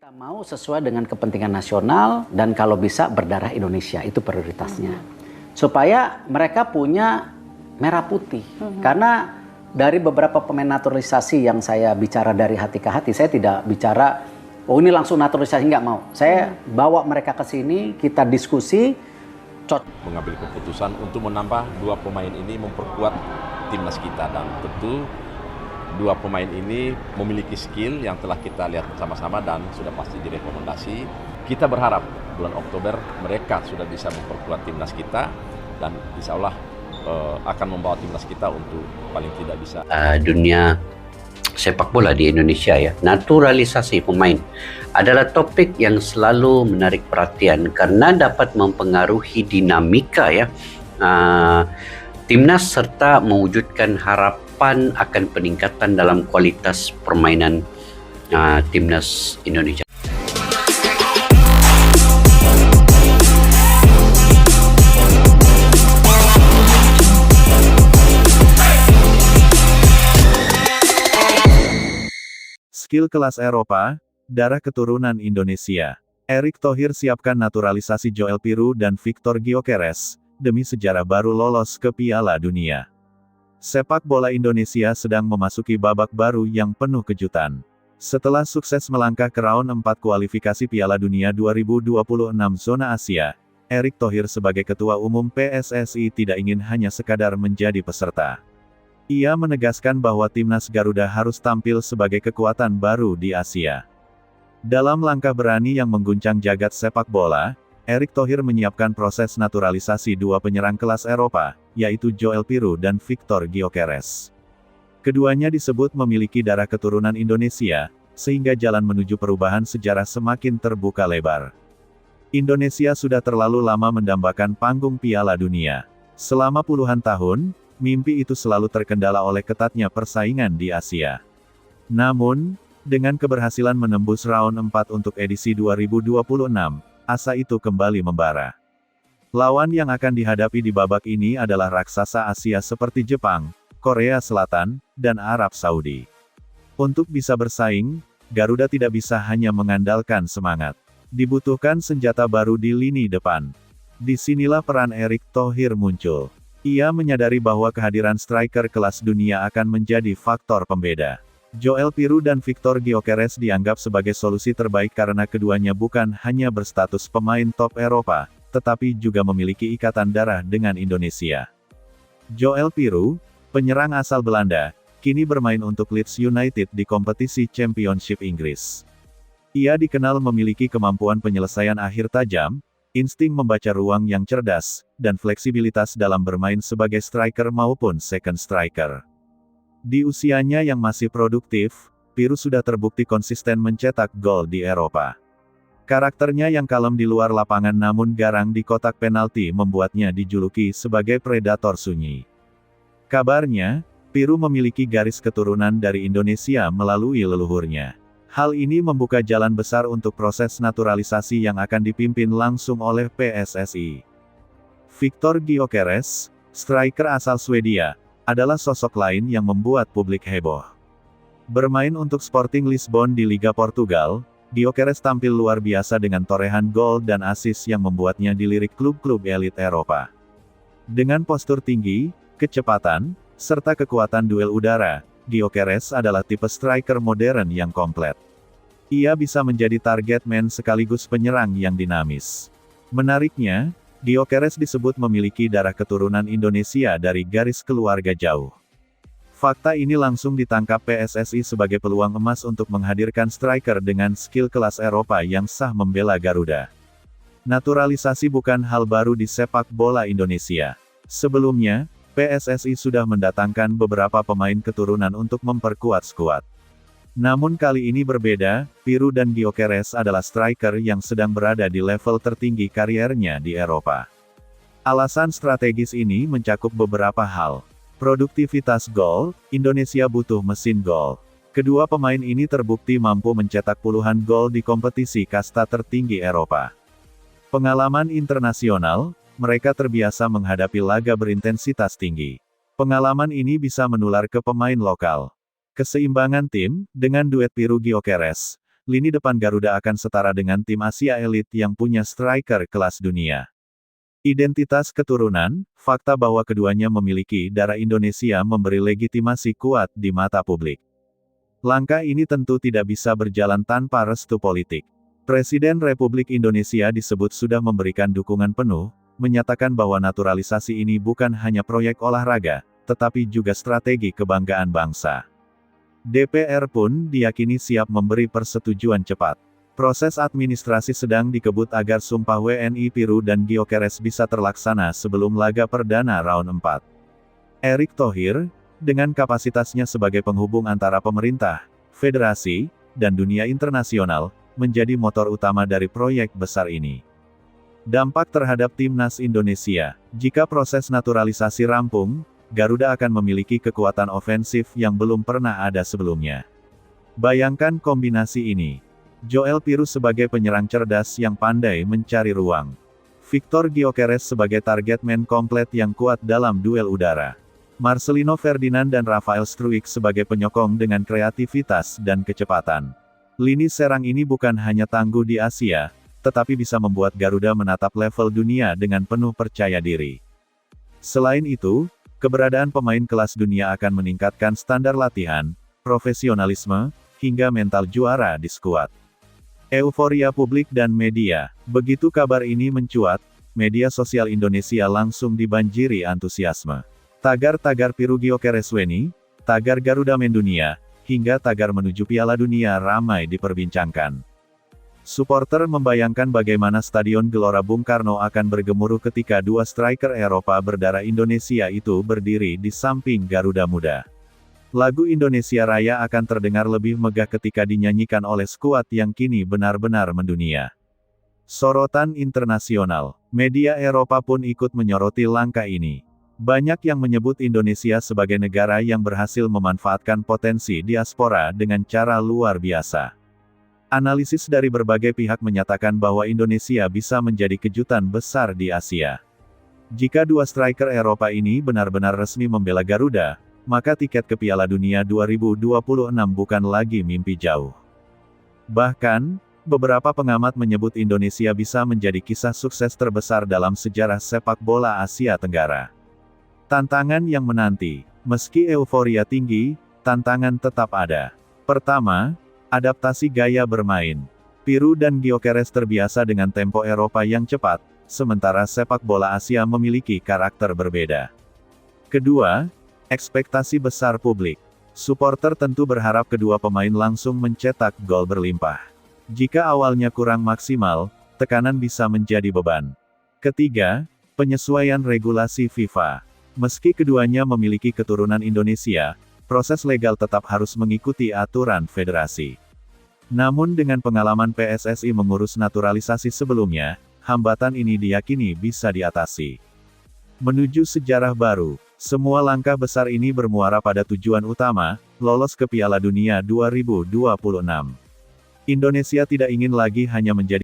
Kita mau sesuai dengan kepentingan nasional dan kalau bisa berdarah Indonesia, itu prioritasnya. Supaya mereka punya merah putih. Karena dari beberapa pemain naturalisasi yang saya bicara dari hati ke hati, saya tidak bicara, oh ini langsung naturalisasi, nggak mau. Saya bawa mereka ke sini, kita diskusi, mengambil keputusan untuk menambah dua pemain ini memperkuat timnas kita, dan tentu dua pemain ini memiliki skill yang telah kita lihat bersama-sama dan sudah pasti direkomendasi. Kita berharap bulan Oktober mereka sudah bisa memperkuat timnas kita dan insya Allah akan membawa timnas kita untuk paling tidak bisa dunia sepak bola di Indonesia ya. Naturalisasi pemain adalah topik yang selalu menarik perhatian karena dapat mempengaruhi dinamika ya timnas serta mewujudkan harapan akan peningkatan dalam kualitas permainan timnas Indonesia. Skill kelas Eropa, darah keturunan Indonesia. Erick Thohir siapkan naturalisasi Joel Piroe dan Victor Gyökeres, demi sejarah baru lolos ke Piala Dunia. Sepak bola Indonesia sedang memasuki babak baru yang penuh kejutan. Setelah sukses melangkah ke round 4 kualifikasi Piala Dunia 2026 zona Asia, Erick Thohir sebagai Ketua Umum PSSI tidak ingin hanya sekadar menjadi peserta. Ia menegaskan bahwa timnas Garuda harus tampil sebagai kekuatan baru di Asia. Dalam langkah berani yang mengguncang jagat sepak bola, Erick Thohir menyiapkan proses naturalisasi dua penyerang kelas Eropa, yaitu Joel Piroe dan Victor Gyökeres. Keduanya disebut memiliki darah keturunan Indonesia, sehingga jalan menuju perubahan sejarah semakin terbuka lebar. Indonesia sudah terlalu lama mendambakan panggung Piala Dunia. Selama puluhan tahun, mimpi itu selalu terkendala oleh ketatnya persaingan di Asia. Namun, dengan keberhasilan menembus round 4 untuk edisi 2026, asa itu kembali membara. Lawan yang akan dihadapi di babak ini adalah raksasa Asia seperti Jepang, Korea Selatan, dan Arab Saudi. Untuk bisa bersaing, Garuda tidak bisa hanya mengandalkan semangat. Dibutuhkan senjata baru di lini depan. Disinilah peran Erick Thohir muncul. Ia menyadari bahwa kehadiran striker kelas dunia akan menjadi faktor pembeda. Joel Piroe dan Victor Gyökeres dianggap sebagai solusi terbaik karena keduanya bukan hanya berstatus pemain top Eropa, tetapi juga memiliki ikatan darah dengan Indonesia. Joel Piroe, penyerang asal Belanda, kini bermain untuk Leeds United di kompetisi Championship Inggris. Ia dikenal memiliki kemampuan penyelesaian akhir tajam, insting membaca ruang yang cerdas, dan fleksibilitas dalam bermain sebagai striker maupun second striker. Di usianya yang masih produktif, Piroe sudah terbukti konsisten mencetak gol di Eropa. Karakternya yang kalem di luar lapangan namun garang di kotak penalti membuatnya dijuluki sebagai predator sunyi. Kabarnya, Piroe memiliki garis keturunan dari Indonesia melalui leluhurnya. Hal ini membuka jalan besar untuk proses naturalisasi yang akan dipimpin langsung oleh PSSI. Victor Gyökeres, striker asal Swedia, adalah sosok lain yang membuat publik heboh. Bermain untuk Sporting Lisbon di Liga Portugal, Gyökeres tampil luar biasa dengan torehan gol dan assist yang membuatnya dilirik klub-klub elit Eropa. Dengan postur tinggi, kecepatan, serta kekuatan duel udara, Gyökeres adalah tipe striker modern yang komplet. Ia bisa menjadi target man sekaligus penyerang yang dinamis. Menariknya, Gyökeres disebut memiliki darah keturunan Indonesia dari garis keluarga jauh. Fakta ini langsung ditangkap PSSI sebagai peluang emas untuk menghadirkan striker dengan skill kelas Eropa yang sah membela Garuda. Naturalisasi bukan hal baru di sepak bola Indonesia. Sebelumnya, PSSI sudah mendatangkan beberapa pemain keturunan untuk memperkuat skuad. Namun kali ini berbeda, Piroe dan Gyökeres adalah striker yang sedang berada di level tertinggi kariernya di Eropa. Alasan strategis ini mencakup beberapa hal. Produktivitas gol, Indonesia butuh mesin gol. Kedua pemain ini terbukti mampu mencetak puluhan gol di kompetisi kasta tertinggi Eropa. Pengalaman internasional, mereka terbiasa menghadapi laga berintensitas tinggi. Pengalaman ini bisa menular ke pemain lokal. Keseimbangan tim, dengan duet Piroe Gyökeres, lini depan Garuda akan setara dengan tim Asia elit yang punya striker kelas dunia. Identitas keturunan, fakta bahwa keduanya memiliki darah Indonesia memberi legitimasi kuat di mata publik. Langkah ini tentu tidak bisa berjalan tanpa restu politik. Presiden Republik Indonesia disebut sudah memberikan dukungan penuh, menyatakan bahwa naturalisasi ini bukan hanya proyek olahraga, tetapi juga strategi kebanggaan bangsa. DPR pun diyakini siap memberi persetujuan cepat. Proses administrasi sedang dikebut agar Sumpah WNI Piru dan Gyökeres bisa terlaksana sebelum laga perdana round 4. Erick Thohir, dengan kapasitasnya sebagai penghubung antara pemerintah, federasi, dan dunia internasional, menjadi motor utama dari proyek besar ini. Dampak terhadap timnas Indonesia, jika proses naturalisasi rampung, Garuda akan memiliki kekuatan ofensif yang belum pernah ada sebelumnya. Bayangkan kombinasi ini. Joel Piru sebagai penyerang cerdas yang pandai mencari ruang. Victor Gyökeres sebagai target man komplet yang kuat dalam duel udara. Marcelino Ferdinand dan Rafael Struijk sebagai penyokong dengan kreativitas dan kecepatan. Lini serang ini bukan hanya tangguh di Asia, tetapi bisa membuat Garuda menatap level dunia dengan penuh percaya diri. Selain itu, keberadaan pemain kelas dunia akan meningkatkan standar latihan, profesionalisme, hingga mental juara di skuad. Euforia publik dan media. Begitu kabar ini mencuat, media sosial Indonesia langsung dibanjiri antusiasme. Tagar-tagar Piru Gyökeres WNI, tagar Garuda Mendunia, hingga tagar menuju Piala Dunia ramai diperbincangkan. Supporter membayangkan bagaimana Stadion Gelora Bung Karno akan bergemuruh ketika dua striker Eropa berdarah Indonesia itu berdiri di samping Garuda Muda. Lagu Indonesia Raya akan terdengar lebih megah ketika dinyanyikan oleh skuad yang kini benar-benar mendunia. Sorotan internasional, media Eropa pun ikut menyoroti langkah ini. Banyak yang menyebut Indonesia sebagai negara yang berhasil memanfaatkan potensi diaspora dengan cara luar biasa. Analisis dari berbagai pihak menyatakan bahwa Indonesia bisa menjadi kejutan besar di Asia. Jika dua striker Eropa ini benar-benar resmi membela Garuda, maka tiket ke Piala Dunia 2026 bukan lagi mimpi jauh. Bahkan, beberapa pengamat menyebut Indonesia bisa menjadi kisah sukses terbesar dalam sejarah sepak bola Asia Tenggara. Tantangan yang menanti, meski euforia tinggi, tantangan tetap ada. Pertama, adaptasi gaya bermain. Piru dan Gyökeres terbiasa dengan tempo Eropa yang cepat, sementara sepak bola Asia memiliki karakter berbeda. Kedua, ekspektasi besar publik. Supporter tentu berharap kedua pemain langsung mencetak gol berlimpah. Jika awalnya kurang maksimal, tekanan bisa menjadi beban. Ketiga, penyesuaian regulasi FIFA. Meski keduanya memiliki keturunan Indonesia, proses legal tetap harus mengikuti aturan federasi. Namun dengan pengalaman PSSI mengurus naturalisasi sebelumnya, hambatan ini diyakini bisa diatasi. Menuju sejarah baru, semua langkah besar ini bermuara pada tujuan utama, lolos ke Piala Dunia 2026. Indonesia tidak ingin lagi hanya menjadi